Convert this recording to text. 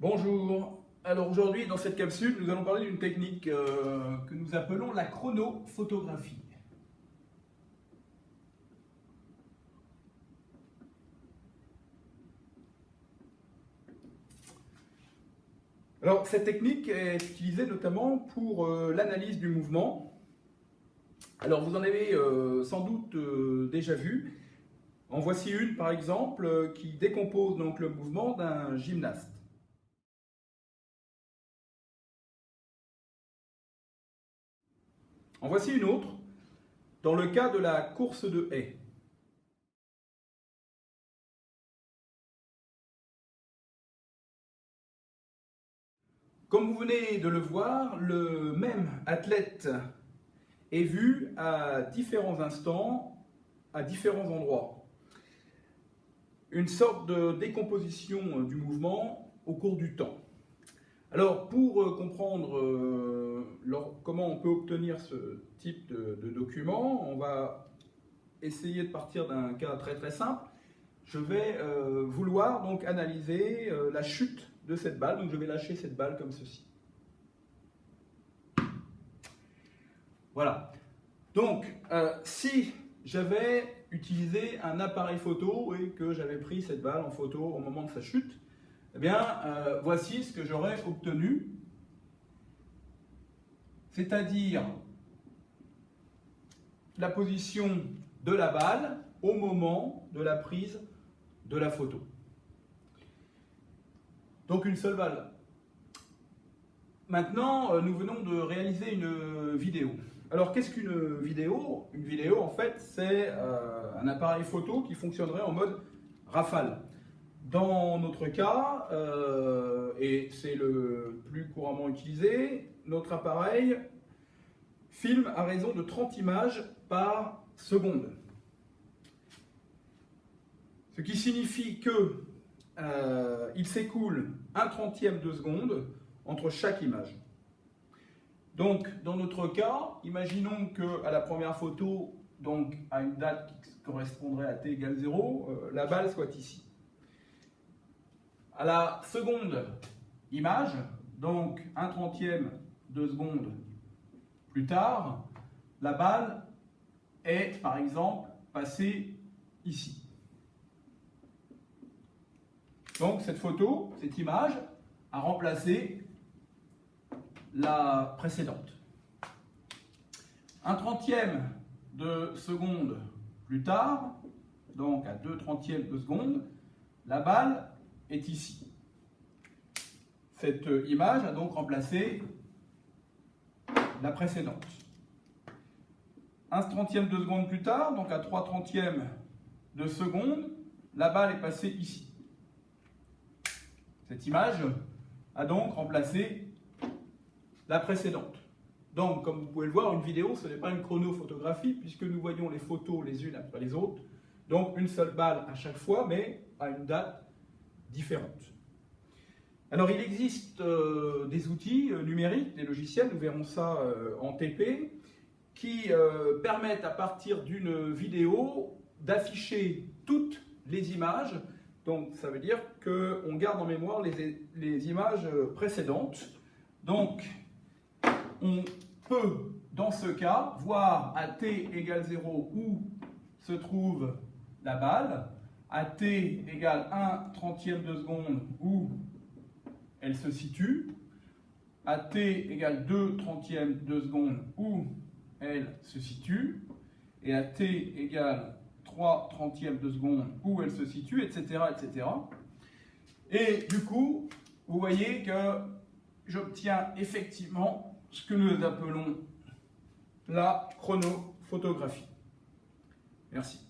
Bonjour, alors aujourd'hui dans cette capsule nous allons parler d'une technique que nous appelons la chronophotographie. Alors cette technique est utilisée notamment pour l'analyse du mouvement. Alors vous en avez sans doute déjà vu. En voici une par exemple qui décompose donc le mouvement d'un gymnaste. En voici une autre, dans le cas de la course de haies. Comme vous venez de le voir, le même athlète est vu à différents instants, à différents endroits. Une sorte de décomposition du mouvement au cours du temps. Alors, pour comprendre comment on peut obtenir ce type de document, on va essayer de partir d'un cas très simple. Je vais vouloir donc analyser la chute de cette balle. Donc, je vais lâcher cette balle comme ceci. Voilà. Donc, si j'avais utilisé un appareil photo et que j'avais pris cette balle en photo au moment de sa chute, eh bien, voici ce que j'aurais obtenu, c'est-à-dire la position de la balle au moment de la prise de la photo. Donc une seule balle. Maintenant, nous venons de réaliser une vidéo. Alors qu'est-ce qu'une vidéo? Une vidéo, en fait, c'est un appareil photo qui fonctionnerait en mode rafale. Dans notre cas, et c'est le plus couramment utilisé, notre appareil filme à raison de 30 images par seconde. Ce qui signifie que il s'écoule 1/30 de seconde entre chaque image. Donc, dans notre cas, imaginons qu'à la première photo, donc à une date qui correspondrait à t égale 0, la balle soit ici. À la seconde image, donc 1/30 de seconde plus tard, la balle est par exemple passée ici. Donc cette photo, cette image, a remplacé la précédente. 1/30 de seconde plus tard, donc à 2/30 de seconde, la balle est ici. Cette image a donc remplacé la précédente. 1/30 de seconde plus tard, donc à 3/30 de seconde, la balle est passée ici. Cette image a donc remplacé la précédente. Donc, comme vous pouvez le voir, une vidéo, ce n'est pas une chronophotographie, puisque nous voyons les photos les unes après les autres. Donc, une seule balle à chaque fois, mais à une date différente. Alors, il existe des outils numériques, des logiciels, nous verrons ça en TP, qui permettent à partir d'une vidéo d'afficher toutes les images. Donc, ça veut dire qu'on garde en mémoire les images précédentes. Donc, on peut, dans ce cas, voir à t égale 0 où se trouve la balle, à t égale 1/30 de seconde où elle se situe, à t égale 2/30 de seconde où elle se situe, et à t égale 3/30 de seconde où elle se situe, etc., etc. Et du coup, vous voyez que j'obtiens effectivement ce que nous appelons la chronophotographie. Merci.